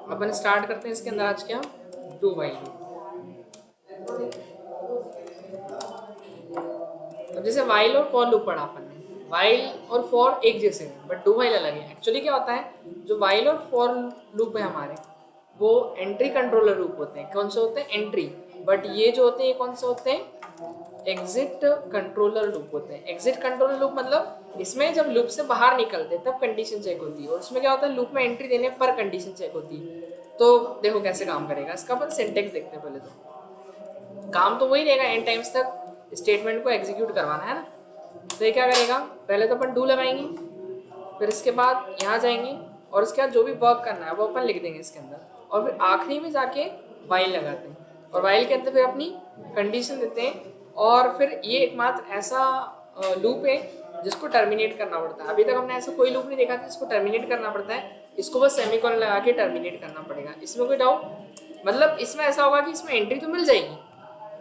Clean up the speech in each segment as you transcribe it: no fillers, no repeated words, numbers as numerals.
अपन start करते हैं इसके अंदर आज क्या, डू वाइल लूप। अब जैसे वाइल और फॉर लूप पढ़ा अपन ने, वाइल और फॉर एक जैसे हैं बट डू वाइल अलग है। एक्चुअली क्या होता है, जो वाइल और फॉर लूप है हमारे, वो एंट्री कंट्रोलर लूप होते हैं। कौन से होते हैं, एंट्री। बट ये जो होते हैं, ये कौन से होते हैं, एग्जिट कंट्रोलर लूप होते हैं। एग्जिट कंट्रोलर लूप मतलब इसमें जब लूप से बाहर निकलते तब कंडीशन चेक होती है, और उसमें क्या होता है, लूप में एंट्री देने पर कंडीशन चेक होती है। तो देखो कैसे काम करेगा इसका, अपन सिंटेक्स देखते हैं पहले। तो काम तो वही रहेगा, एंड टाइम्स तक स्टेटमेंट को एग्जीक्यूट करवाना है ना। तो ये क्या करेगा, पहले तो अपन डू लगाएंगे, फिर इसके बाद यहाँ जाएंगे, और उसके बाद जो भी वर्क करना है वो अपन लिख देंगे इसके अंदर, और फिर आखिरी में जाके वाइल लगाते हैं, और वाइल के अंदर फिर अपनी कंडीशन देते हैं। और फिर ये एकमात्र ऐसा लूप है जिसको टर्मिनेट करना पड़ता है। अभी तक हमने ऐसा कोई लूप नहीं देखा था जिसको टर्मिनेट करना पड़ता है। इसको बस सेमीकोलन लगा के टर्मिनेट करना पड़ेगा। इसमें कोई डाउट, मतलब इसमें ऐसा होगा कि इसमें एंट्री तो मिल जाएगी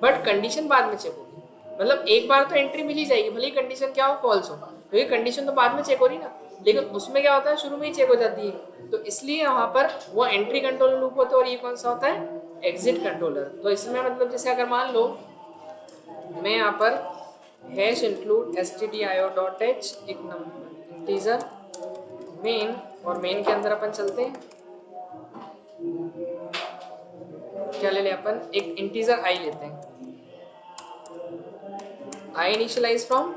बट कंडीशन बाद में चेक होगी। मतलब एक बार तो एंट्री मिल ही जाएगी, भले ही कंडीशन क्या हो, फॉल्स हो, क्योंकि कंडीशन तो बाद में चेक हो रही ना। लेकिन उसमें क्या होता है, शुरू में ही चेक हो जाती है। तो इसलिए यहाँ पर वो एंट्री कंट्रोलर लूप होता है, और ये कौन सा होता है, एग्जिट कंट्रोलर। तो इसमें मतलब जैसे अगर मान लो मैं यहाँ पर हैश इंक्लूड stdio.h एक नंबर इंटीजर मेन, और मेन के अंदर अपन चलते हैं, क्या ले लें अपन, एक इंटीजर आई लेते हैं। आई इनिशियलाइज फ्रॉम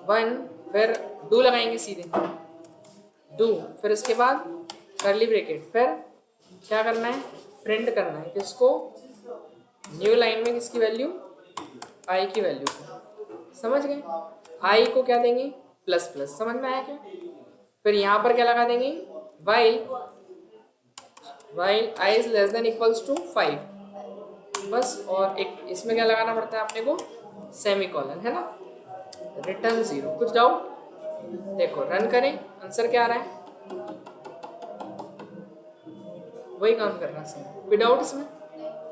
1, फिर डू लगाएंगे सीधे, डू, फिर इसके बाद करली ब्रेकेट, फिर क्या करना है, प्रिंट करना है किसको, न्यू लाइन में किसकी वैल्यू, आई की वैल्यू को। समझ गए, आई को क्या देंगे, प्लस प्लस, समझ में आया क्या। फिर यहाँ पर क्या लगा देंगे, while, while I is less than equals to 5, बस। और एक इसमें क्या लगाना पड़ता है अपने को, सेमी कॉलन, है ना, रिटर्न 0। कुछ डाउट, देखो रन करें, आंसर क्या आ रहा है, वही काम कर रहा है, कोई डाउट इसमें।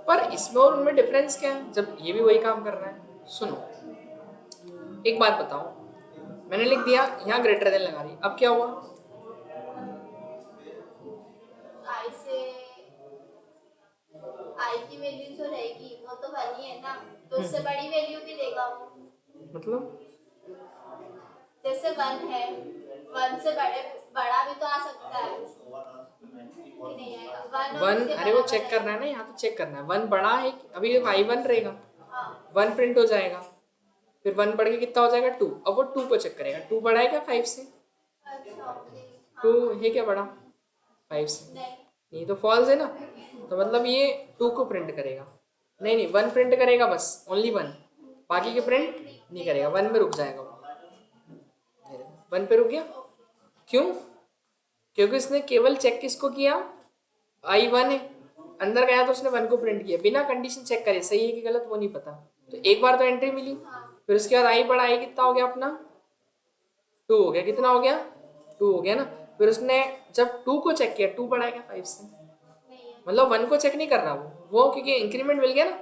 पर इसमें और उनमें डिफरेंस क्या है, जब ये भी वही काम कर रहा है। सुनो एक बात बताओ, मैंने लिख दिया यहाँ ग्रेटर देन लगा दी, अब क्या हुआ, आई से आई की वैल्यू जो रहेगी वो तो 1 ही है ना, तो उससे बड़ी वैल्यू भी देगा वो। मतलब जैसे 1 है, 1 से बड़ा भी तो आ सकता है कि नहीं आएगा, 1 और वन, उसके अरे वो बराबर चेक करना है। है ना, यहाँ तो चेक करना है, वन बड़ा है, अभी देखो आई वन रहेगा, हाँ। 1 प्रिंट हो जाएगा, फिर 1 बढ़ के कितना हो जाएगा 2। अब वो 2 को चेक करेगा, 2 बड़ा है क्या 5 से, अच्छा ओके। 2 हाँ। है क्या बड़ा 5 से, नहीं। नहीं तो फॉल्स है ना। तो मतलब ये 2 को प्रिंट करेगा, नहीं नहीं 1 प्रिंट करेगा, बस ओनली 1, बाकी के प्रिंट नहीं करेगा, 1 में रुक जाएगा वो, 1 पे रुक गया। क्यों, क्योंकि उसने केवल चेक किसको किया, आई 1 है, अंदर गया तो उसने 1 को प्रिंट किया बिना कंडीशन चेक करे, सही है कि गलत वो नहीं पता। तो एक बार तो एंट्री मिली, फिर उसके बाद आई बड़ा, आई कितना हो गया अपना 2 हो गया, कितना हो गया 2 हो गया ना। फिर उसने जब 2 को चेक किया, 2 बड़ा है क्या 5 से, नहीं है। मतलब 1 को चेक नहीं कर रहा वो क्योंकि इंक्रीमेंट मिल गया ना।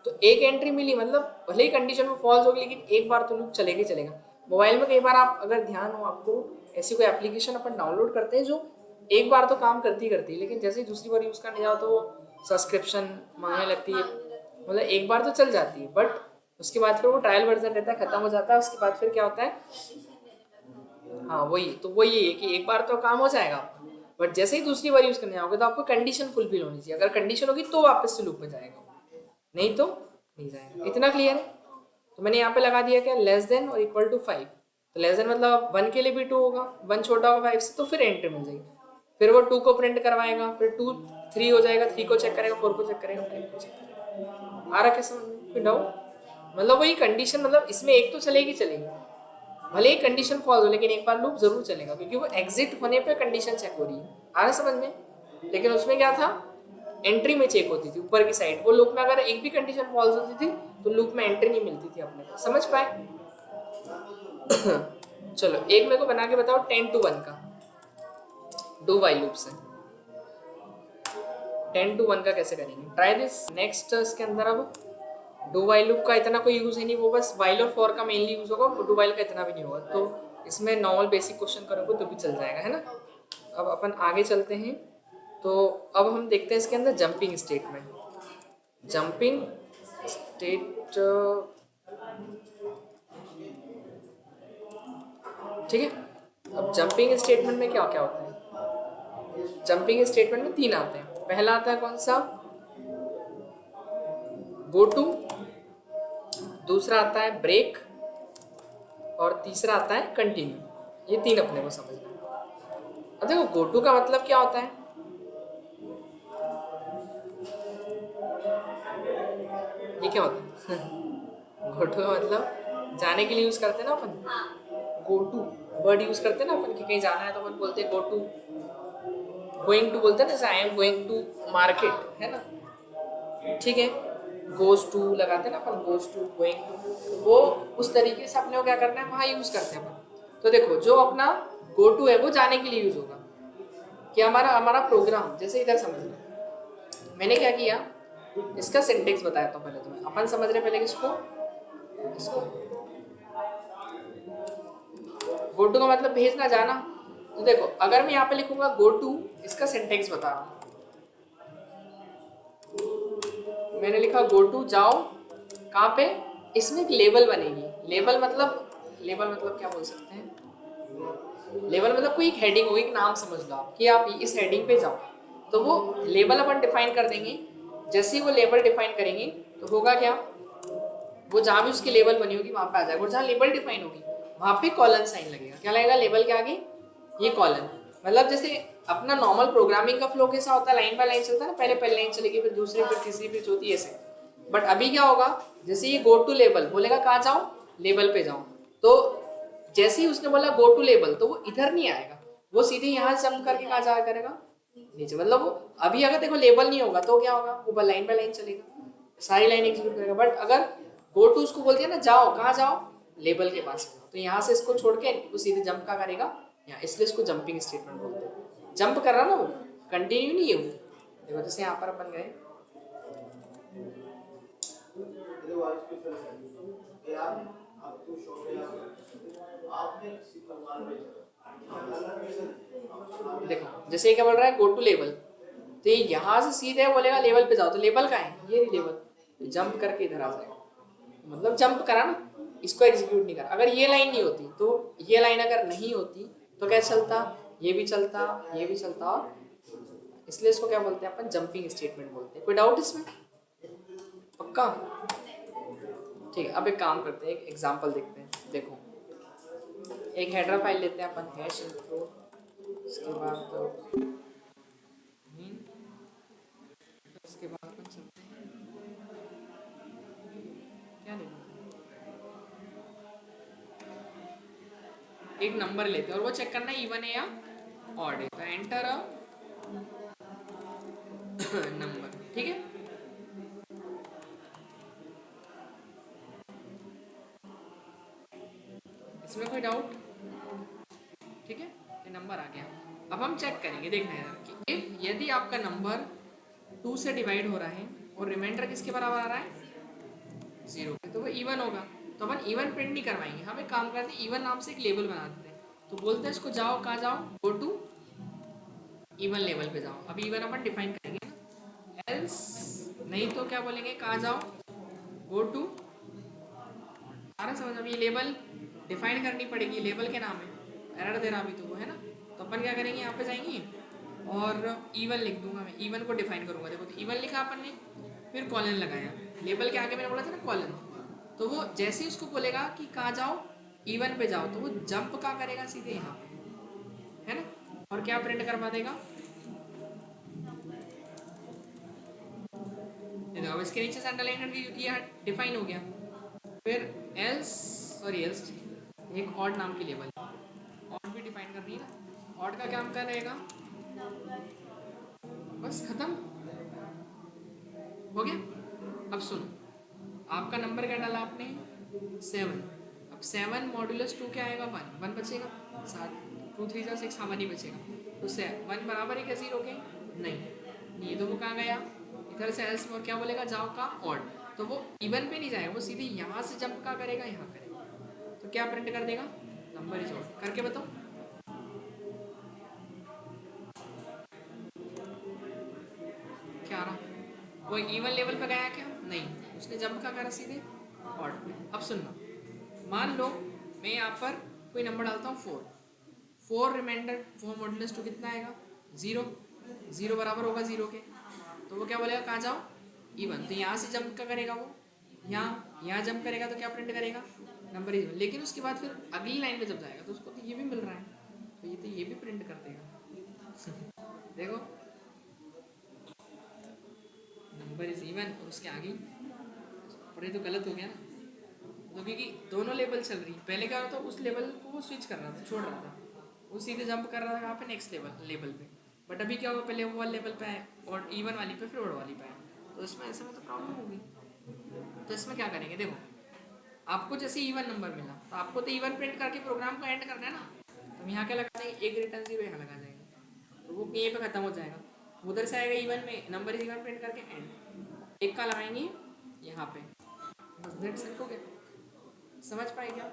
तो एक एंट्री मिली, मतलब भले ही कंडीशन में फॉल्स होगी लेकिन एक बार तो लूप चलेगा ही चलेगा। मोबाइल में कई बार आप अगर ध्यान हो आपको, ऐसी कोई एप्लीकेशन अपन डाउनलोड करते हैं जो एक बार तो काम करती है, लेकिन जैसे ही दूसरी बार यूज़ करने जाओ तो वो सब्सक्रिप्शन मांगने लगती है। मतलब एक बार तो चल जाती है बट उसके बाद फिर वो ट्रायल वर्जन रहता है, खत्म हो जाता है, उसके बाद फिर क्या होता है, हाँ वही तो, वही है कि एक बार तो काम हो जाएगा बट जैसे ही दूसरी बार यूज करने जाओगे तो आपको कंडीशन फुलफिल होनी चाहिए। अगर कंडीशन होगी तो वापस से लूप में जाएगा, नहीं तो नहीं जाएगा। इतना क्लियर है। तो मैंने यहाँ पे लगा दिया क्या, लेस देन और इक्वल टू 5। तो लेस देन मतलब 1 के लिए भी 2 होगा, 1 छोटा होगा 5 से, तो फिर एंट्री मिल जाएगी। फिर वो 2 को प्रिंट करवाएगा, फिर 2 3 हो जाएगा, 3 को चेक करेगा, 4 को चेक करेगा, 5 को चेक करेगा। आ रहा क्या समझ में, कोई डाउट। मतलब वही कंडीशन, मतलब इसमें एक तो चलेगी चलेगी, भले ही कंडीशन फॉल्स हो लेकिन एक बार लूप जरूर चलेगा, क्योंकि वो एग्जिट होने पे कंडीशन चेक हो रही है। आ रहा समझ में। लेकिन उसमें क्या था, एंट्री में चेक होती थी ऊपर की साइड, वो लूप में अगर एक भी कंडीशन फॉल्स होती थी तो लूप में एंट्री नहीं मिलती थी अपने को। समझ पाए। चलो एक मेरे को बना के बताओ 10 to 1 का डू वाइल लूप से, 10 to 1 का कैसे करेंगे, ट्राई दिस। नेक्स्ट इसके अंदर अब डू वाइल लूप का इतना कोई यूज है नहीं, वो बस वाइल और फॉर का मेनली यूज होगा, डू वाइल का इतना भी नहीं होगा। तो इसमें नॉर्मल बेसिक क्वेश्चन करोगे तो भी चल जाएगा, है ना। अब अपन आगे चलते हैं। तो अब हम देखते हैं इसके अंदर जंपिंग स्टेटमेंट। जंपिंग स्टेट, ठीक है। अब जंपिंग स्टेटमेंट में क्या क्या होता है? जंपिंग स्टेटमेंट में 3 आते हैं। पहला आता है कौन सा? गो टू, दूसरा आता है ब्रेक, और तीसरा आता है कंटिन्यू। ये 3 अपने को समझना है। अब देखो गो टू का मतलब क्या होता है? ये क्या होता है? गो टू का मतलब जाने के लिए यूज करते हैं ना अपन। हाँ गो टू वर्ड यूज करते हैं ना अपन कि कहीं जाना है तो अपन बोलते हैं गो टू। गोइंग टू बोलते हैं ना, जैसे I am going to market, है ना, ठीक है। गोज टू लगाते हैं ना अपन, गोज टू, गोइंग टू, वो उस तरीके से अपने को क्या करना है वहाँ यूज करते हैं अपन। तो देखो जो अपना गो टू है वो जाने के लिए यूज होगा। कि हमारा हमारा प्रोग्राम जैसे इधर समझ लो, मैंने क्या किया, इसका सिंटेक्स बताया था पहले तुम्हें। अपन समझ रहे पहले किसको, इसको। गो टू का मतलब भेजना, जाना। तो देखो अगर मैं यहाँ पे लिखूंगा गो टू, इसका सिंटेक्स बता रहा हूँ। मैंने लिखा गो टू, जाओ कहाँ पे, इसमें एक लेबल बनेगी। लेबल मतलब क्या बोल सकते हैं? लेबल मतलब कोई एक हेडिंग होगी, एक नाम समझ लो आप कि आप इस हेडिंग पे जाओ। तो वो लेबल अपन डिफाइन कर देंगे। जैसे ही वो लेबल डिफाइन करेंगे तो होगा क्या, वो जहाँ भी उसकी लेबल बनी होगी वहां पे आ जाएगा। और जहाँ लेबल डिफाइन होगी वहां पे कॉलन साइन लगेगा। क्या लगेगा लेबल के आगे? ये कॉलन। मतलब जैसे अपना नॉर्मल प्रोग्रामिंग का फ्लो कैसा होता है, लाइन बाय लाइन चलता है ना, पहले पहले लाइन चलेगी, फिर दूसरी, फिर तीसरी, फिर चौथी, ऐसे। बट अभी क्या होगा, जैसे ये गो टू लेबल बोलेगा कहाँ जाओ, लेबल पे जाओ। तो जैसे ही उसने बोला गो टू लेबल, तो वो इधर नहीं आएगा, वो सीधे यहाँ जंप करके कहाँ जाया करेगा, नीचे। मतलब वो अभी अगर देखो लेबल नहीं होगा तो क्या होगा, वो लाइन बाय लाइन चलेगा, सारी लाइन एग्जीक्यूट करेगा। बट अगर गो टू उसको बोल दिया ना जाओ, कहाँ जाओ, लेबल के पास, तो यहाँ से इसको छोड़ के वो सीधे जंप का करेगा यहाँ, इसलिए इसको जंपिंग स्टेटमेंट बोलते हैं। जंप कर रहा ना वो, कंटिन्यू नहीं है वो। देखो जैसे यहाँ पर अपन गए, देखो जैसे ये क्या बोल रहा है, गो टू लेवल, तो ये यहाँ से सीधे बोलेगा लेवल पे जाओ, तो लेवल का है ये लेवल, तो जंप करके इधर आ जाएगा। मतलब जंप करा ना, इसको एग्जीक्यूट नहीं करा। अगर ये लाइन नहीं होती, तो ये लाइन अगर नहीं होती तो क्या चलता, ये भी चलता, ये भी चलता, और इसलिए इसको क्या बोलते हैं अपन, जंपिंग स्टेटमेंट बोलते हैं। कोई डाउट इसमें? पक्का? ठीक है, अब एक काम करते हैं, एक एग्जांपल देखते हैं। देखो एक हेडर फाइल लेते हैं अपन, हैश इंट्रो, उसके बाद तो उसके बाद अपन चलते हैं, क्या लेना, एक नंबर लेते हैं और वो चेक करना है इवन है या ऑड है। तो एंटर अ नंबर, ठीक है। इसमें कोई डाउट? ठीक है, ये नंबर आ गया। अब हम चेक करेंगे, देखना है कि इफ यदि आपका नंबर 2 से डिवाइड हो रहा है और रिमाइंडर किसके बराबर आ रहा है, 0 के, तो वो इवन होगा। तो अपन इवन प्रिंट नहीं करवाएंगे, हम एक काम करते हैं, इवन नाम से एक लेबल बना देते हैं। तो बोलते हैं इसको जाओ, कहाँ जाओ, गो टू इवन लेवल पे जाओ। अभी इवन अपन डिफाइन करेंगे ना, एल्स नहीं तो क्या बोलेंगे, कहाँ जाओ, गो टू, सारा समझ। अब ये लेबल डिफाइन करनी पड़ेगी, लेबल के नाम है, एरर दे रहा अभी तो वो, है ना। तो अपन क्या करेंगे, यहाँ पे जाएंगे और इवन लिख दूंगा मैं, इवन को डिफाइन करूंगा। देखो तो इवन लिखा अपन ने, फिर कॉलन लगाया, लेबल के आगे मैंने बोला था ना कॉलन। तो वो जैसे ही उसको बोलेगा कि कहाँ जाओ, इवन पे जाओ, तो वो जंप का करेगा सीधे यहाँ पे, है ना। और क्या प्रिंट करवा देगा, देखो अब इसके नीचे से अंडरलाइन करके क्योंकि यहाँ डिफाइन हो गया। फिर एल्स, सॉरी एल्स एक ऑड नाम की लेबल, ऑड भी डिफाइन करनी है ना। ऑड का क्या काम रहेगा, बस खत्म हो गया। अब सुनो, आपका नंबर क्या डाला आपने, 7। अब 7 मॉड्यूलस 2 क्या आएगा, 1, 1 बचेगा, 7, 2 3 जा 6, हाँ 1 ही बचेगा। तो 1 बराबर है क्या 0 के, नहीं, तो वो कहाँ गया, इधर से एल्स में, और क्या बोलेगा, जाओ का ऑड। तो वो इवन पे नहीं जाएगा, वो सीधे यहाँ से जंप का करेगा, यहाँ करेगा। तो क्या प्रिंट कर देगा, नंबर इज ऑड। करके बताओ, क्या आ रहा, वो इवन लेवल पे गया क्या, नहीं, उसने जंप क्या करा सीधे ऑड पे। अब सुनना, मान लो मैं यहाँ पर कोई नंबर डालता हूँ 4, 4 रिमाइंडर 4 मॉडुलस 2 कितना आएगा 0, 0 बराबर होगा 0 के, तो वो क्या बोलेगा कहाँ जाओ इवन, तो यहाँ से जंप क्या करेगा वो, यहाँ जंप करेगा तो क्या प्रिंट करेगा नंबर इवन, लेकिन उसके बाद फिर अगली लाइन पे जब जाएगा तो उसको तो ये भी मिल रहा है, तो ये भी प्रिंट कर देगा देखो नंबर इज इवन और उसके आगे, और ये तो गलत हो गया ना, तो क्योंकि दोनों लेवल चल रही, पहले क्या होता था उस लेवल को वो स्विच कर रहा था, छोड़ रहा था, वो सीधे जंप कर रहा था कहाँ पे नेक्स्ट लेवल पे, बट अभी क्या होगा पहले वो वाले लेवल पे आए और इवन वाली पे फिर ओड वाली पे आए, तो इसमें ऐसे में तो प्रॉब्लम होगी। तो इसमें क्या करेंगे, देखो आपको जैसे इवन नंबर मिला तो आपको तो इवन प्रिंट करके प्रोग्राम को एंड करना है ना, तो हम यहाँ क्या लगा देंगे, एक रिटर्न 0 यहाँ लगा जाएंगे, तो वो यहीं पे खत्म हो जाएगा, उधर से आएगा इवन में नंबर इज इवन प्रिंट करके एंड, एक का लगाएंगे यहाँ पे, बस दैट सिंपल हो गया, समझ पाए क्या।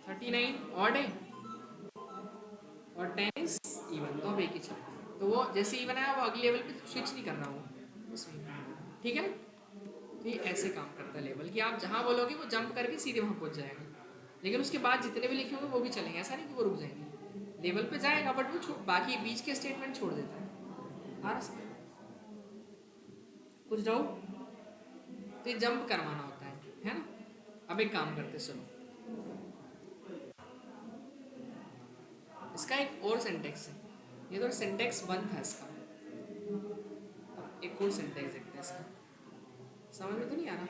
39 ऑड है और 10 इज इवन, तो अब एक ही चीज, तो वो जैसे इवन आया वो अगले लेवल पे स्विच नहीं करना वो उसमें, ठीक है ना। तो ये ऐसे काम करता है लेवल कि आप जहाँ बोलोगे वो जंप करके सीधे वहाँ पहुँच जाएगा, लेकिन उसके बाद जितने भी लिखे होंगे वो भी चलेंगे, ऐसा नहीं कि वो रुक जाएंगे, लेवल पे जाएगा बट वो बाकी बीच के स्टेटमेंट छोड़ देता है। आ रहा समझ, कुछ डाउट, तो ये जंप करवाना होता है ना। अब एक काम करते सुनो, इसका एक और सिंटेक्स है, ये तो सिंटेक्स 1 था इसका, अब एक और सिंटेक्स देखते हैं इसका, समझ में तो नहीं आ रहा।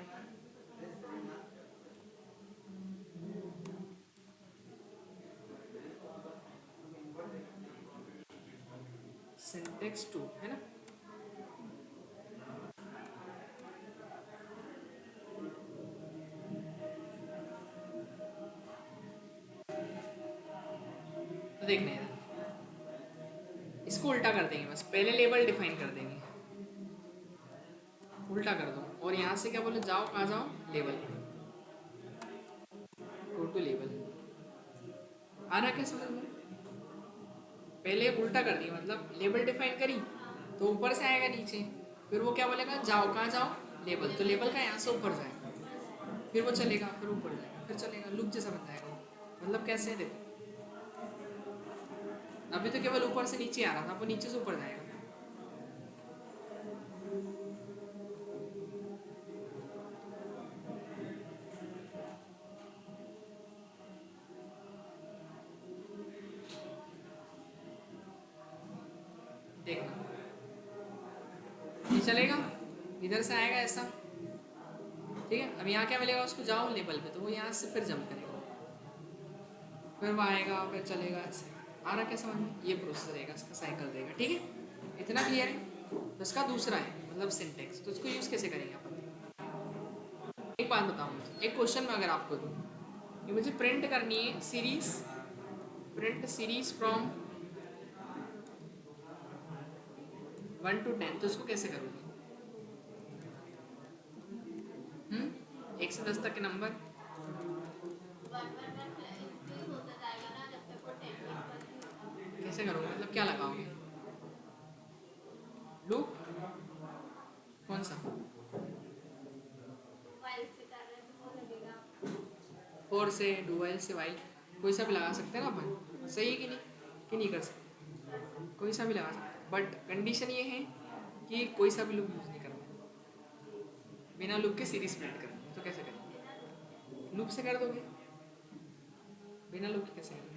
सिंटेक्स 2 है ना, तो देखना है इसको उल्टा कर देंगे, बस पहले लेबल डिफाइन कर देंगे, उल्टा कर दो और यहाँ से क्या बोले जाओ कहाँ जाओ लेवल, गो टू लेवल, आ रहा क्या समझ में, पहले उल्टा कर दिया, मतलब लेबल डिफाइन करी तो ऊपर से आएगा नीचे, फिर वो क्या बोलेगा जाओ कहाँ जाओ लेबल, तो लेबल का यहाँ से ऊपर जाएगा, फिर वो चलेगा, फिर ऊपर जाएगा, फिर चलेगा, लूप जैसा बन जाएगा, मतलब कैसे है देखो, अभी तो केवल ऊपर से नीचे आ रहा था, वो नीचे से ऊपर जाएगा, देखना ये चलेगा, इधर से आएगा ऐसा, ठीक है। अब यहाँ क्या मिलेगा उसको जाओ लेवल पे, तो वो यहाँ से फिर जंप करेगा, फिर वो आएगा फिर चलेगा ऐसे, आ रहा क्या समझ में, ये प्रोसेस रहेगा इसका, साइकिल रहेगा, ठीक है, इतना क्लियर है। तो इसका दूसरा है मतलब सिंटेक्स, तो इसको यूज़ कैसे करेंगे अपन, एक बात बताऊँ मुझे, एक क्वेश्चन में अगर आपको दूँ कि मुझे प्रिंट करनी है series, print series from 1 to 10, तो इसको कैसे करोगे, 1 से 10 तक के नंबर, 1 1 1 इंक्रीज होता जाएगा ना जब तक वो 10 के ऊपर नहीं होगा। कैसे करोगे मतलब क्या लगाओगे, लूप कौन सा, वाइल से कर रहे हैं तो वो लगेगा। फोर से डुअल से वाइल, कोई सा भी लगा सकते हैं ना अपन, सही है कि नहीं कर सकते, कोई सा भी लगा सकते हैं, बट कंडीशन ये है कि कोई सा भी लूप यूज़ नहीं करना, बिना लूप के सीरीज प्रिंट करना है, तो कैसे करेंगे, लूप से कर दोगे, बिना लूप के कैसे करेंगे,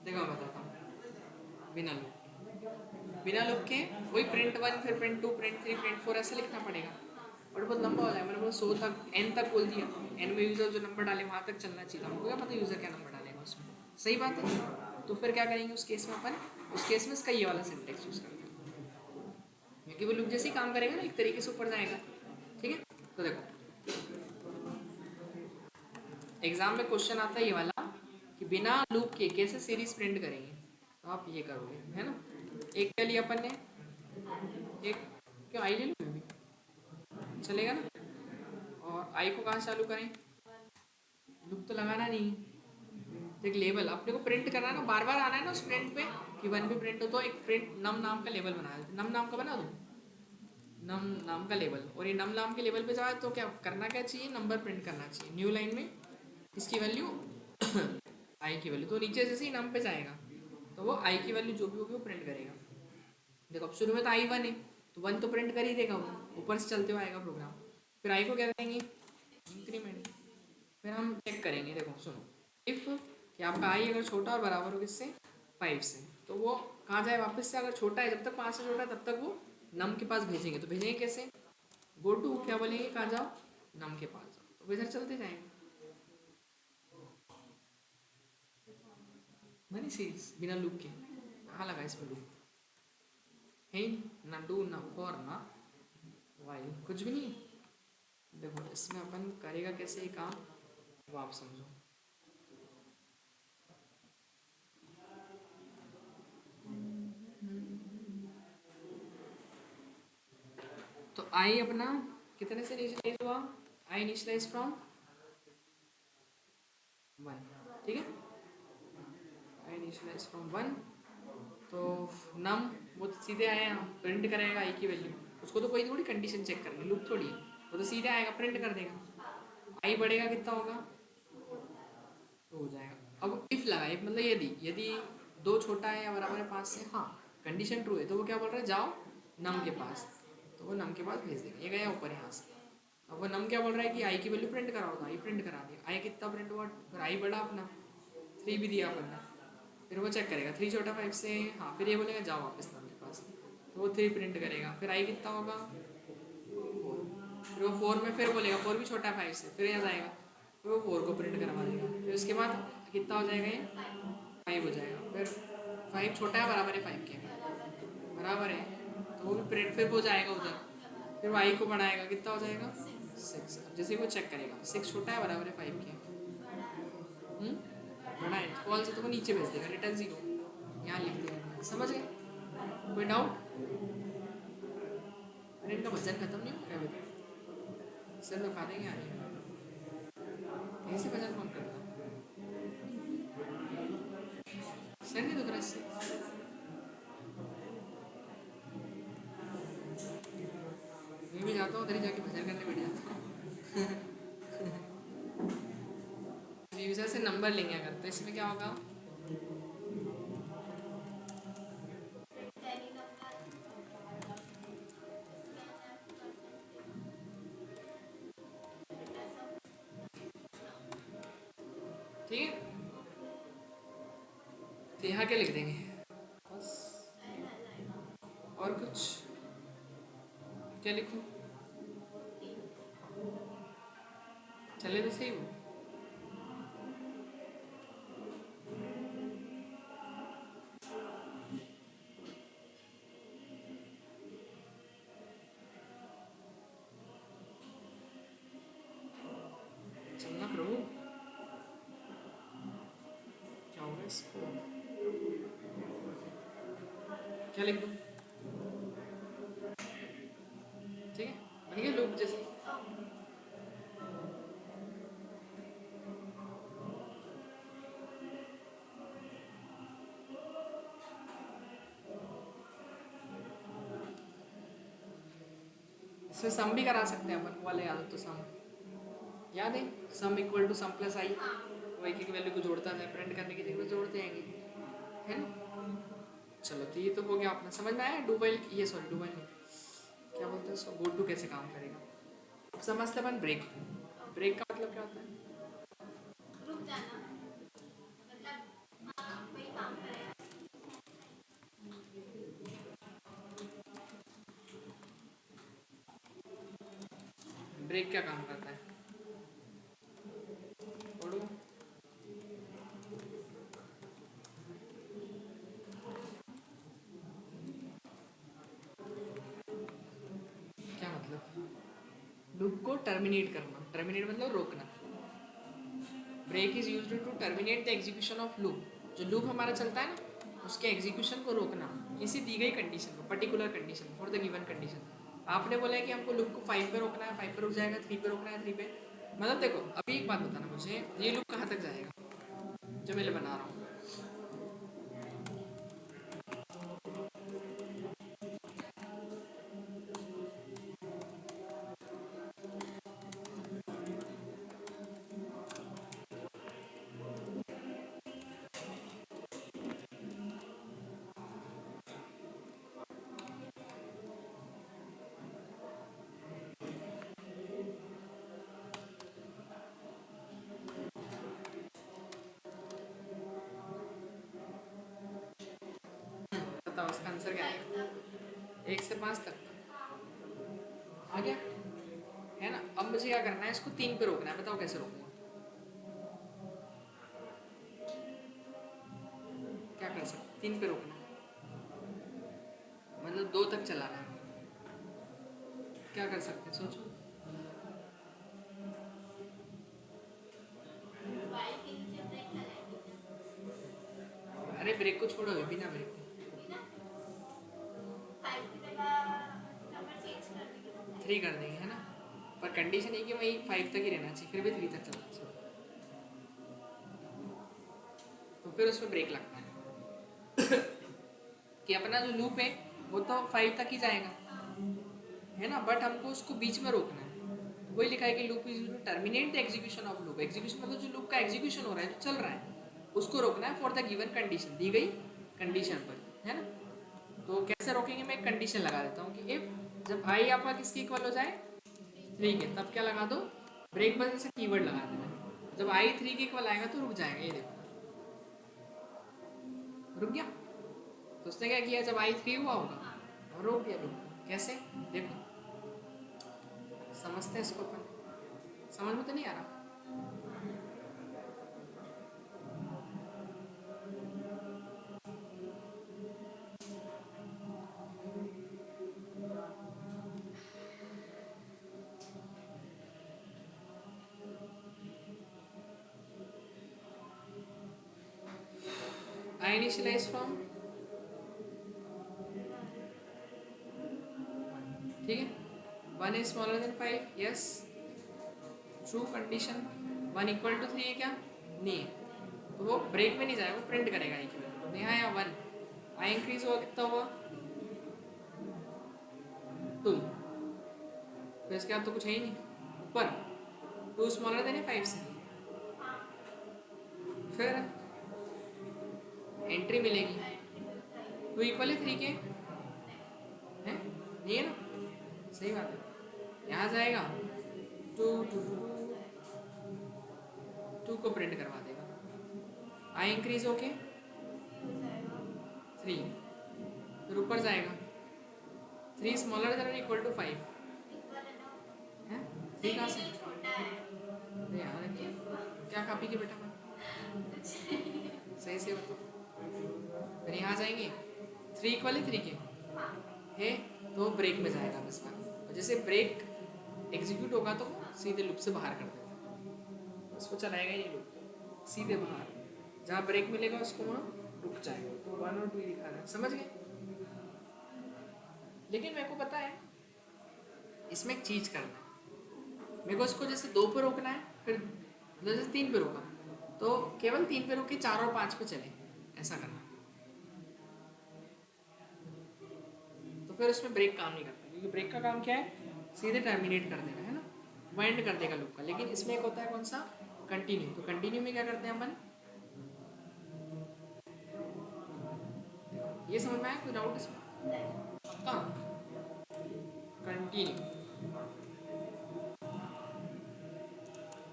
देखो मैं बताता हूँ, बिना लूप के वही प्रिंट 1 फिर प्रिंट 2 प्रिंट 3 प्रिंट 4 ऐसे लिखना पड़ेगा, और बहुत लंबा हो जाएगा, मैंने बोला 100 तक n तक बोल दिया, n में यूज़र जो नंबर डाले वहाँ तक चलना चाहिए, हमको क्या पता यूज़र क्या नंबर डालेगा उसमें, सही बात है। तो फिर क्या करेंगे उस केस में अपन, उस केस में इसका ये वाला सिंटेक्स यूज़ करते हैं, क्योंकि वो लूप जैसे ही काम करेगा ना एक तरीके से ऊपर जाएगा, ठीक है। तो देखो एग्जाम में क्वेश्चन आता है ये वाला कि बिना लूप के कैसे सीरीज प्रिंट करेंगे, तो आप ये करोगे है ना, एक क्या लिया अपन ने, एक क्यों आई ले लो अभी चलेगा ना, और आई को कहाँ चालू करें, लूप तो लगाना नहीं, तो एक लेबल अपने को प्रिंट करना है ना, बार बार आना है ना उस प्रिंट पे कि वन भी प्रिंट हो, तो एक प्रिंट नम नाम का लेबल बनाया, नम नाम का बना दो, नम नाम का लेबल। और ये नम नाम के लेबल पे जाए तो क्या करना क्या चाहिए, नंबर प्रिंट करना चाहिए न्यू लाइन में, इसकी वैल्यू आई की वैल्यू, तो नीचे जैसे ही नम पे जाएगा तो वो आई की वैल्यू जो भी होगी वो प्रिंट करेगा। देखो अब शुरू में तो आई वन है, तो वन तो प्रिंट कर ही देगा वो, ऊपर से चलते हुए आएगा प्रोग्राम। फिर आई को क्या करेंगे, इंक्रीमेंट। फिर हम चेक करेंगे, देखो सुनो, इफ़ कि आपका आई अगर छोटा और बराबर हो किससे, 5 से, तो वो कहाँ जाए वापस से, अगर छोटा है, जब तक 5 से छोटा है तब तक वो नम के पास भेजेंगे, तो भेजेंगे कैसे, गो टू, क्या बोलेंगे, कहाँ जाओ, नम के पास जाओ, तो इधर चलते जाएंगे। बनी सीरीज बिना लूप के, कहाँ लगा इसमें लूप, है ना डू ना फॉर ना वाइल, कुछ भी नहीं। देखो इसमें अपन करेगा कैसे ये काम, वो आप समझो। तो आई अपना कितने से इनिशियलाइज हुआ, आई इनिशियलाइज फ्रॉम 1, ठीक है, आई इनिशियलाइज फ्रॉम 1, तो नम वो तो सीधे आया, प्रिंट करेगा आई की वैल्यू, उसको तो कोई थोड़ी कंडीशन चेक करनी, लूप थोड़ी है, वो तो सीधे आएगा प्रिंट कर देगा। आई बढ़ेगा कितना होगा, तो हो जाएगा। अब इफ लगा, इफ मतलब यदि दो छोटा है या बराबर है 5 से, हाँ कंडीशन ट्रू है, तो वो क्या बोल रहा है, जाओ नम के पास, तो वो नम के पास भेज देगा, ये गया ऊपर यहाँ से। अब वो नम क्या बोल रहा है कि आई की वैल्यू प्रिंट कराओ, तो आई प्रिंट करा दिया, आई कितना प्रिंट हुआ, फिर आई बढ़ा अपना 3 भी दिया अपन ने, फिर वो चेक करेगा 3 छोटा 5 से, हाँ फिर ये बोलेगा जाओ वापस नम के पास, तो वो 3 प्रिंट करेगा, फिर आई कितना होगा 4, फिर वो 4 में फिर बोलेगा 4 भी छोटा है 5 से, फिर यहाँ जाएगा, फिर वो 4 को प्रिंट करवा देगा, फिर उसके बाद कितना हो जाएगा ये 5 हो जाएगा, फिर 5 छोटा है बराबर है 5 के, बराबर है, तो वो भी प्रिंट फिर हो जाएगा उधर, फिर वाई को बढ़ाएगा, कितना हो जाएगा 6, जैसे वो चेक करेगा 6 छोटा है बराबर है 5 के, बड़ा है फॉल्स है, तो वो नीचे भेज देगा रिटर्न 0, यहाँ लिख देगा, समझ गए, कोई डाउट। अरे इनका वजन खत्म नहीं हो गया अभी, सर तो खा देंगे आगे, ऐसे वजन कौन करता, सर नहीं दुख रहा इससे, मैं भी जाता हूँ उधर ही जाके भजन करने बैठ जाता हूँ। यूजर से नंबर लेंगे अगर, तो इसमें क्या होगा, टेनी नंबर ठीक है, तो यहाँ क्या लिख देंगे बस, और कुछ क्या लिखूँ, चले तो सही वो, चलना प्रभु, क्या होगा इसको, क्या लिख दूँ, ठीक है, बन गया लूप जैसे। इसमें सम भी करा सकते हैं अपन, वो वाले याद हो तो सम, याद है sum equal to sum plus i, वो एक एक वैल्यू को जोड़ता है, प्रिंट करने की जगह जोड़ते आएंगे, है ना। चलो तो ये तो हो गया अपना, समझ में आया डू वाइल, ये सॉरी डू वाइल नहीं, क्या बोलते हैं उसको, गो टू कैसे काम करेगा। अब समझते अपन ब्रेक, ब्रेक का मतलब क्या होता है, रुक जाना, मतलब कोई काम करेगा। ब्रेक क्या काम करता है, पढ़ो, क्या मतलब, लूप को टर्मिनेट करना, टर्मिनेट मतलब रोकना, break is used to terminate the execution of loop, जो लूप हमारा चलता है ना उसके एग्जीक्यूशन को रोकना किसी दी गई कंडीशन को, particular condition for the given condition. आपने बोला है कि हमको लूप को 5 पे रोकना है, 5 पे रुक जाएगा, 3 पे रोकना है, 3 पे मतलब देखो अभी एक बात बताना मुझे, ये लूप कहाँ तक जाएगा जो मैं बना रहा हूँ? बताओ इसका आंसर क्या फाइव आएगा? तक। 1 से 5 तक हाँ। आ गया है ना। अब मुझे क्या करना है, इसको 3 पे रोकना है, बताओ कैसे रोकूंगा? क्या कर सकते, 3 पे रोकना है मतलब 2 तक चलाना है, क्या कर सकते हैं सोचो? वाइल के नीचे ब्रेक लगाएंगे अरे ब्रेक को छोड़ो, बिना ब्रेक के बिना। फाइव की जगह नंबर चेंज कर देंगे ना। 3 कर देंगे है ना। पर कंडीशन है कि वही 5 तक ही रहना चाहिए, फिर भी 3 तक चलना चाहिए, तो फिर उसमें ब्रेक लगता है कि अपना जो लूप है वो तो 5 तक ही जाएगा है ना, बट हमको उसको बीच में रोकना है। तो वही लिखा है कि loop is terminate the execution of loop. Execution मतलब जो लूप का एग्जीक्यूशन हो रहा है, जो चल रहा है, उसको रोकना है फॉर द गिवन कंडीशन, दी गई कंडीशन पर, है ना। तो कैसे रोकेंगे, मैं एक कंडीशन लगा देता हूँ कि इफ जब आई आपका किसके इक्वल हो जाए, 3 के, तब क्या लगा दो, ब्रेक पर जैसे कीवर्ड लगा देना। जब आई 3 के इक्वल आएगा तो रुक जाएगा, ये देखो रुक गया। तो उसने क्या किया, जब आई 3 हुआ होगा और रोक दिया लूप। कैसे, देखो समझते हैं इसको अपन, समझ में तो नहीं आ रहा? आई इनिशियलाइज फ्रॉम, ठीक है, 1 is smaller than 5, yes true condition. 1 equal to 3 है क्या, नहीं है, तो वो ब्रेक में नहीं जाएगा, वो प्रिंट करेगा आई की वैल्यू, नहीं आया 1, आई इंक्रीज हुआ कितना हुआ 2, तो इसके बाद तो कुछ है ही नहीं ऊपर, 2 स्मॉलर देन 5 से, फिर एंट्री मिलेगी 2 इक्वल है 3 के, है नहीं है ना, सही बात है, यहाँ जाएगा 2 2 2 को प्रिंट करवा देगा, आई इंक्रीज होके 3, फिर ऊपर जाएगा 3 स्मॉलर देन इक्वल टू 5 है, 3 कहाँ से, छोटा है। अरे यार क्या कॉपी के बेटा मैं, सही से बताओ। फिर यहाँ जाएंगे 3 इक्वल है 3 के, है तो ब्रेक में जाएगा बस बात, और जैसे ब्रेक एग्जीक्यूट होगा तो सीधे लूप से बाहर कर देता है, उसको चलाएगा ही लूप सीधे बाहर, जहाँ ब्रेक मिलेगा उसको वहाँ रुक जाएगा। तो 1 और 2 दिखा रहा है, समझ गए? लेकिन मेरे को पता है इसमें एक चीज़ करना है, मेरे को इसको जैसे 2 पे रोकना है, फिर जैसे 3 पे रोका तो केवल 3 पे रोक के 4 और 5 पे चले, ऐसा करना है। तो फिर उसमें ब्रेक काम नहीं करता, क्योंकि ब्रेक का काम क्या है, सीधे टर्मिनेट कर देना है ना, वाइंड कर देगा लूप का। लेकिन इसमें एक होता है कौन सा, कंटिन्यू। तो कंटिन्यू में क्या करते हैं अपन, ये समझ में आया, कोई डाउट इसमें? पक्का, कंटिन्यू,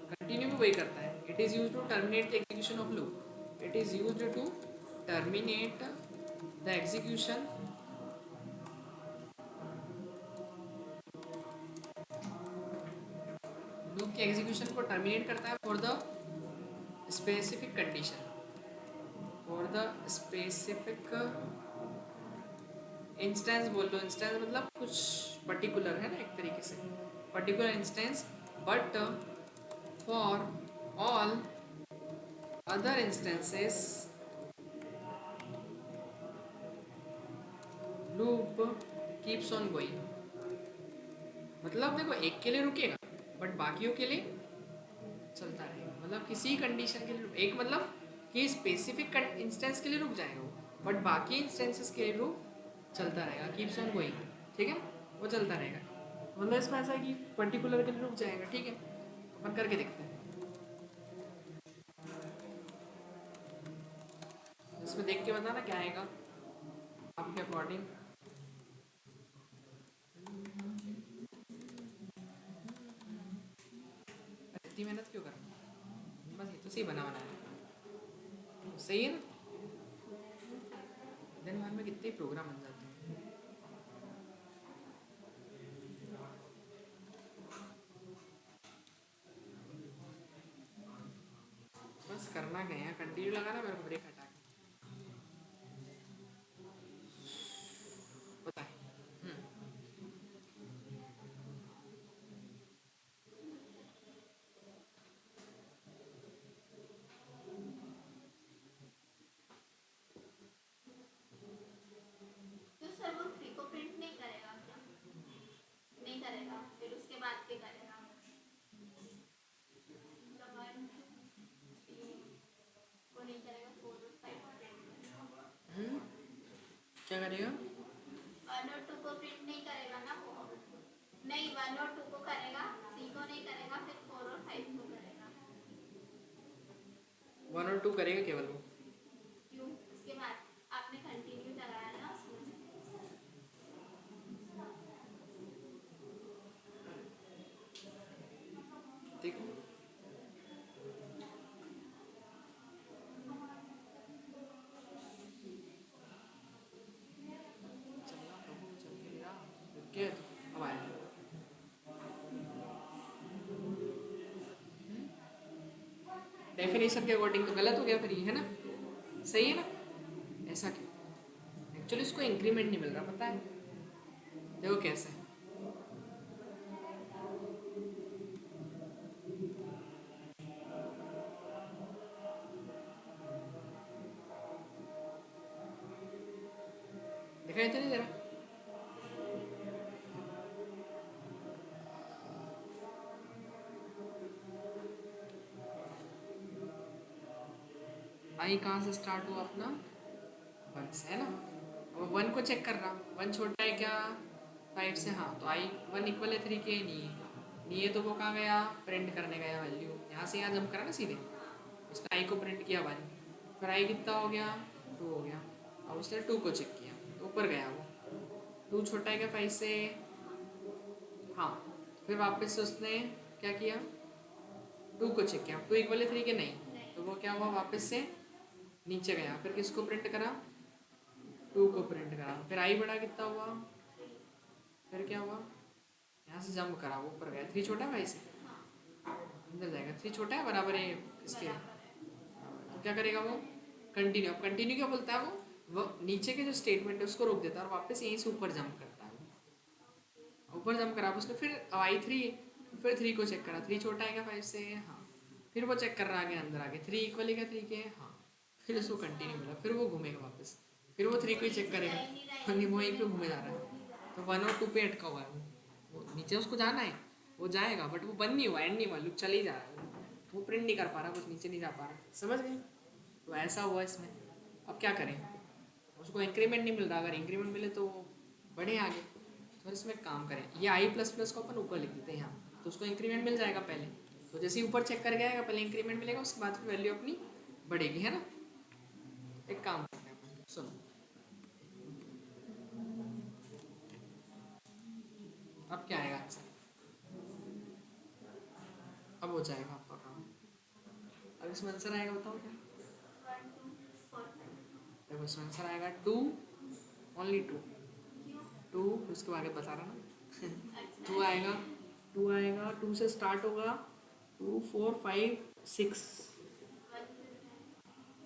कंटिन्यू में वही करता है, it is used to terminate the execution of loop, it is used to terminate the execution loop के एग्जीक्यूशन को टर्मिनेट करता है for the specific condition, for the specific instance बोल दो, इंस्टेंस मतलब कुछ पर्टिकुलर है ना, एक तरीके से particular instance, but for all other instances loop keeps on going. मतलब देखो एक के लिए रुकेगा बट बाकियों के लिए मतलब किसी कंडीशन के लिए एक मतलब कि स्पेसिफिक इंस्टेंस के लिए रुक जाएगा वो, बट बाकी इंस्टेंसेस के लिए लूप चलता रहेगा, कीप्स ऑन गोइंग, ठीक है, वो चलता रहेगा। मतलब इसमें ऐसा है कि पर्टिकुलर के लिए रुक जाएगा, ठीक है, तो अपन करके देखते हैं। इसमें देख के बताना क्या आएगा आपके अकॉर्डिंग। इतनी मेहनत क्यों करना, बस ये तो सही बना है, सही है ना। दिन भर में कितने प्रोग्राम बन जाते हैं। बस करना क्या है, कंटिन्यू लगाना मेरे को ब्रेक हटा के, पता है। तो सर वो फ्री को प्रिंट नहीं करेगा क्या? नहीं करेगा, फिर उसके बाद क्या करेगा? मतलब 1 2 3 को नहीं करेगा, 4 और 5 को प्रिंट करेगा। क्या करेगा? 1 और 2 को प्रिंट नहीं करेगा ना वो? नहीं, 1 और 2 को करेगा, 3 को नहीं करेगा, फिर 4 और 5 को करेगा। 1 और 2 करेगा केवल वो। क्यों? उसके बाद आपने कंटिन्यू लगाया ना उसमें। देखो चलना प्रभु चल के मेरा रुक के अब आया। डेफिनेशन के अकॉर्डिंग तो गलत हो गया फिर ये, है ना, सही है ना। ऐसा क्यों? एक्चुअली इसको इंक्रीमेंट नहीं मिल रहा, पता है, देखो कैसे। दिखाई तो नहीं दे रहा। आई कहाँ से स्टार्ट हुआ अपना, 1 से, है ना। अब 1 को चेक कर रहा, 1 छोटा है क्या 5 से, हाँ, तो आई 1 इक्वल है 3 के, नहीं है, नहीं है तो वो कहाँ गया, प्रिंट करने गया वैल्यू, यहाँ से यहाँ जंप करा ना सीधे, उसने आई को प्रिंट किया 1, फिर आई कितना हो गया 2 हो गया, अब उसने 2 को चेक किया तो ऊपर गया वो, 2 छोटा है क्या 5 से, हाँ, फिर वापस से उसने क्या किया, 2 को चेक किया, 2 इक्वल है 3 के, नहीं, तो वो क्या हुआ, वापस से नीचे गया, फिर किसको प्रिंट करा, 2 को प्रिंट करा, फिर आई बड़ा कितना हुआ, फिर क्या हुआ, यहाँ से जंप करा, वो ऊपर गया, 3 छोटा है 5 से, अंदर जाएगा, 3 छोटा है बराबर है इसके, तो क्या करेगा वो, कंटिन्यू। अब कंटिन्यू क्या बोलता है वो नीचे के जो स्टेटमेंट है उसको रोक देता है और वापस यहीं से ऊपर जंप करता है वो, ऊपर जंप करा उसने, फिर आई 3, फिर 3 को चेक करा, 3 छोटा है क्या 5 से, हाँ, फिर वो चेक कर रहा आगे अंदर आगे, 3 इक्वल है क्या 3 के, हाँ, फिर उसको कंटिन्यू मिला, फिर वो घूमेगा वापस, फिर वो 3 को ही चेक करेगा, नहीं वो वहीं पे घूमे जा रहा है, तो 1 और 2 पे अटका हुआ है वो नीचे उसको जाना है, वो जाएगा बट वो बंद नहीं हुआ, एंड नहीं हुआ, लुक चल ही जा रहा है वो प्रिंट नहीं कर पा रहा, कुछ नीचे नहीं जा पा रहा, समझ गए। तो ऐसा हुआ इसमें। अब क्या करें, उसको इंक्रीमेंट नहीं मिल रहा, अगर इंक्रीमेंट मिले तो बढ़े आगे, तो इसमें एक काम करें, ये आई प्लस प्लस को अपन ऊपर लिख देते हैं यहाँ, तो उसको इंक्रीमेंट मिल जाएगा पहले, तो जैसे ही ऊपर चेक करके आएगा पहले इंक्रीमेंट मिलेगा, उसके बाद फिर वैल्यू अपनी बढ़ेगी, है ना। एक काम करते हैं अपन, सुनो, अब क्या आएगा आंसर, अब हो जाएगा आपका काम, अब इसमें आंसर आएगा, बताओ क्या, 1 2 4 5। देखो इसमें आंसर आएगा 2, ओनली 2, क्यों? 2, उसके आगे बता रहा ना अच्छा 2 आएगा, 2 आएगा, 2 से स्टार्ट होगा, 2 4 5 6,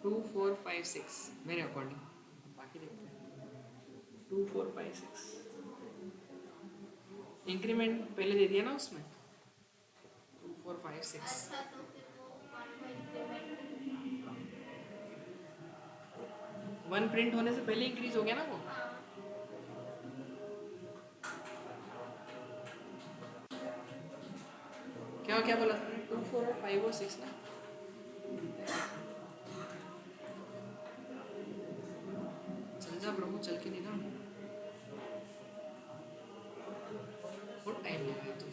2 4 5 6 मेरे अकॉर्डिंग, बाकी देखते हैं, 2 4 5 6 इंक्रीमेंट पहले दे दिया ना उसमें, 2 4 5 6, अच्छा, तो फिर वो 1 को इंक्रीमेंट। 1 प्रिंट होने से पहले इंक्रीज हो गया ना वो, हाँ, क्या क्या बोला तुमने, 2 4 और 5 और 6 ना, चल जा ब्रह्मो, चल के नहीं ना, बहुत टाइम लगेगा तो।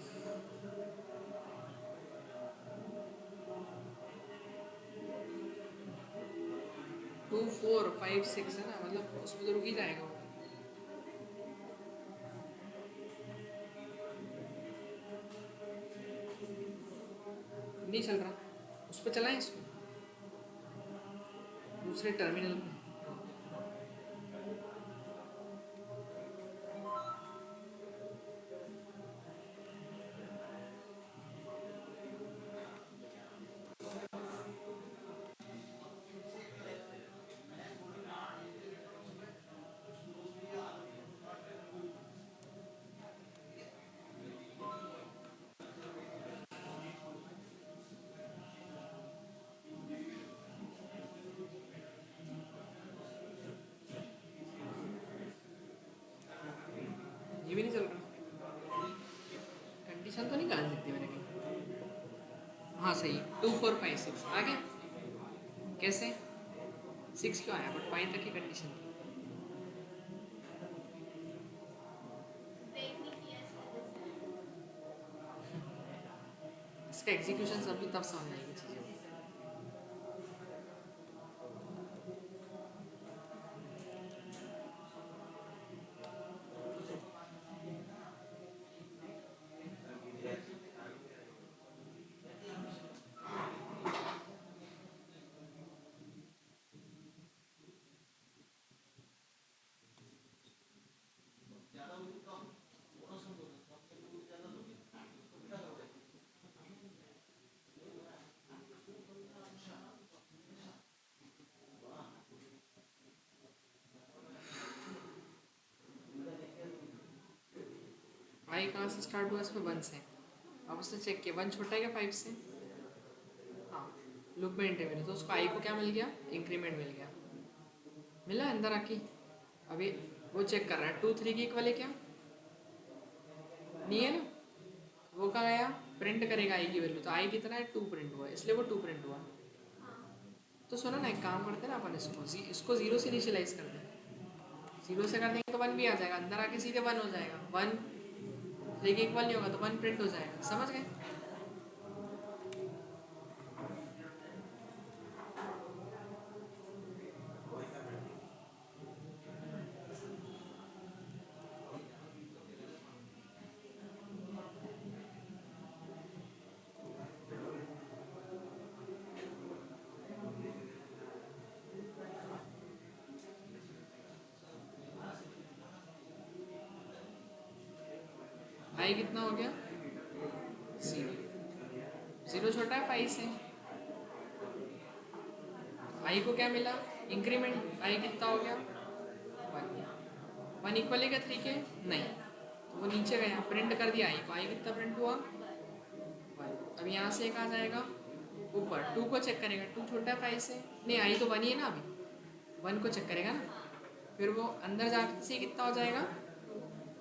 टू फोर फाइव सिक्स है ना, मतलब उसमें तो रुक ही जाएगा वो। नहीं चल रहा, उस पर चलाएं इसको, दूसरे टर्मिनल में। ये भी नहीं चल रहा, कंडीशन तो नहीं डाल सकती मैंने कहीं। हाँ सही, 2 4 5 6 आ गया। कैसे 6 क्यों आया, बट 5 तक की कंडीशन थी। ब्रेक नहीं किया इस वजह से। इसका एग्जीक्यूशन सब भी तब सामने आएगी चीज़ें। आई कहाँ से स्टार्ट हुआ, इसमें 1 से। अब उसने चेक किया 1 छोटा है क्या 5 से। हाँ, लूप में एंटर मिला तो उसको आई को क्या मिल गया, इंक्रीमेंट मिल गया, मिला अंदर आके। अभी वो चेक कर रहा है 2 3 की इक्वल है क्या, नहीं है ना, वो कहाँ गया, प्रिंट करेगा आई की वैल्यू, तो आई कितना है 2 प्रिंट हुआ, इसलिए वो 2 प्रिंट हुआ। तो सुनो ना, एक काम करते हैं ना अपन, इसको 0 से इनिशियलाइज कर दें। 0 से कर देंगे तो 1 भी आ जाएगा, अंदर आके सीधे 1 हो जाएगा। 1 3 के इक्वल नहीं होगा तो 1 प्रिंट हो जाएगा, समझ गए। आई कितना हो गया 0, 0 छोटा है 5 से। आई को क्या मिला, इंक्रीमेंट, आई कितना हो गया 1। 1 इक्वल है क्या 3 के, नहीं, तो वो नीचे गया, प्रिंट कर दिया आई को, आई कितना प्रिंट हुआ 1। अब यहाँ से एक आ जाएगा ऊपर, 2 को चेक करेगा, 2 छोटा है 5 से, नहीं आई तो 1 ही है ना, अभी 1 को चेक करेगा ना, फिर वो अंदर जाके से कितना हो जाएगा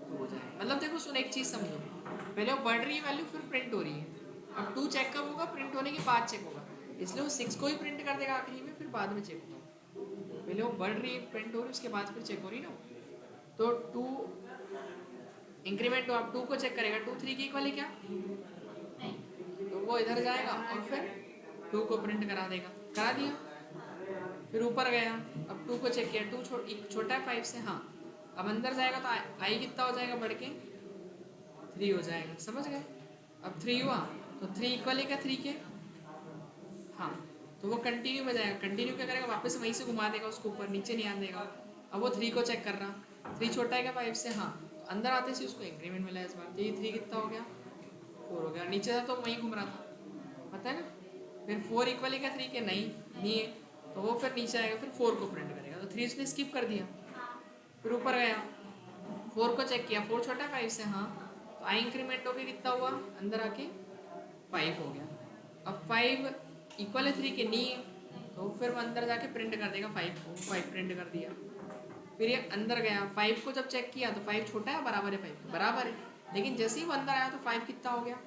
2 हो जाएगा। मतलब देखो सुन, एक चीज़ समझो, पहले वो बढ़ रही है वैल्यू, फिर प्रिंट हो रही है। अब 2 चेक कब होगा, प्रिंट होने के बाद चेक होगा, इसलिए वो 6 को ही प्रिंट कर देगा आखिरी में, फिर बाद में चेक होगा। पहले वो बढ़ रही है, प्रिंट हो रही है, उसके बाद फिर चेक हो रही है ना। तो 2 इंक्रीमेंट, आप 2 को चेक करेगा, 2 3 की इक्वल है क्या, तो वो इधर जाएगा और फिर 2 को प्रिंट करा देगा, करा दिया। फिर ऊपर गया, अब 2 को चेक किया, 2 छोटा है 5 से, हाँ, अब अंदर जाएगा तो आई कितना हो जाएगा बढ़ के 3 हो जाएगा, समझ गए। अब 3 हुआ तो 3 इक्वल है क्या 3 के, हाँ, तो वो कंटिन्यू में जाएगा, कंटिन्यू क्या करेगा, वापस वहीं से घुमा देगा उसको ऊपर, नीचे नहीं आने देगा। अब वो 3 को चेक कर रहा, 3 छोटा है क्या 5 से, हाँ, तो अंदर आते से उसको इंक्रीमेंट मिला इस बार, तो ये 3 कितना हो गया 4 हो गया, नीचे था तो वहीं घूम रहा था, पता है ना। फिर 4 इक्वल है क्या 3 के, नहीं है, तो वो फिर नीचे आएगा, फिर 4 को प्रिंट करेगा, तो 3 उसने स्किप कर दिया। फिर ऊपर गया, 4 को चेक किया, 4 छोटा है 5 से, हाँ, तो आई इंक्रीमेंट हो गया, कितना हुआ अंदर आके 5 हो गया। अब 5 इक्वल है 3 के, नहीं है, तो फिर वो अंदर जाके प्रिंट कर देगा 5 को, 5 प्रिंट कर दिया। फिर ये अंदर गया, 5 को जब चेक किया तो 5 छोटा है बराबर है 5 के, बराबर है, लेकिन जैसे ही वो अंदर आया तो 5 कितना हो गया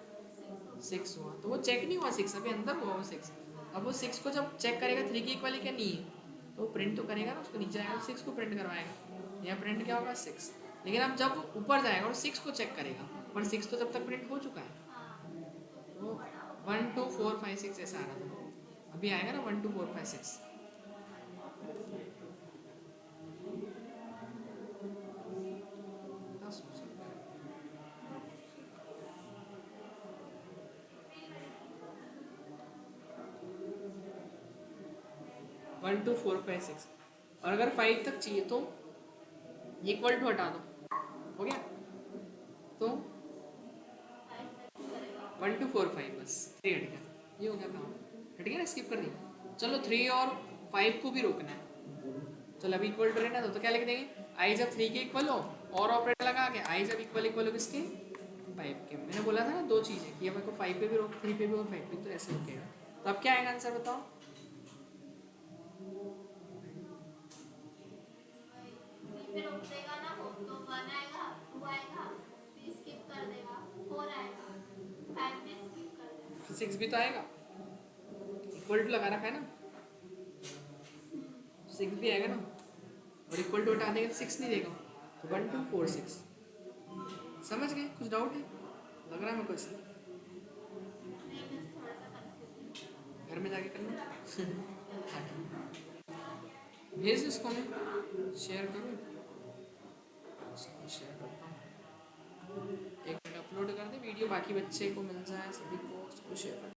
6 हुआ, तो वो चेक नहीं हुआ 6, अभी अंदर हुआ वो 6, अब वो 6 को जब चेक करेगा 3 की इक्वल क्या नहीं है, तो वो प्रिंट तो करेगा ना, उसको नीचे आएगा 6 को प्रिंट करवाएगा, यहाँ प्रिंट क्या होगा 6। लेकिन अब जब ऊपर जाएगा और 6 को चेक करेगा, पर 6 तो जब तक प्रिंट हो चुका है, हाँ तो फिर वो वो बड़ा हो 1 2 4 5 6 ऐसा आ रहा था, अभी आएगा ना 1 2 4 5 6। 1 2 4 5 6, और अगर 5 तक चाहिए तो इक्वल टू हटा दो, हो गया। तो 1 2 4 5 बस 3 हट गया, ये हो गया काम, हट गया ना, स्किप कर दिया। चलो 3 और 5 को भी रोकना है, चलो अभी इक्वल टू रहना तो क्या लिख देंगे, आई जब 3 के इक्वल हो और ऑपरेटर लगा के, आई जब इक्वल इक्वल हो किसके 5 के। मैंने बोला था ना दो चीज़ें कि मेरे को 5 पे भी रोक 3 पे भी और 5 पे, तो ऐसे रुकेगा। तो अब क्या आएगा आंसर बताओ। 3 पे रोक देगा ना वो, तो 1 आएगा, 2 आएगा, 3 स्किप कर देगा, 4 आएगा, 5 भी स्किप कर देगा। 6 भी तो आएगा, इक्वल टू लगा रखा है ना, 6 भी आएगा ना, और इक्वल टू हटा देगा तो 6 नहीं देगा, तो 1 2 4 6। समझ गए, कुछ डाउट है, लग रहा है मेरे को ऐसा, नहीं बस थोड़ा सा कंफ्यूजन। घर में जाके करना। भेज दो इसको, मैं शेयर करूँ, उसको शेयर करता हूँ, 1 मिनट अपलोड कर दे वीडियो, बाकी बच्चे को मिल जाए सभी को, उसको शेयर कर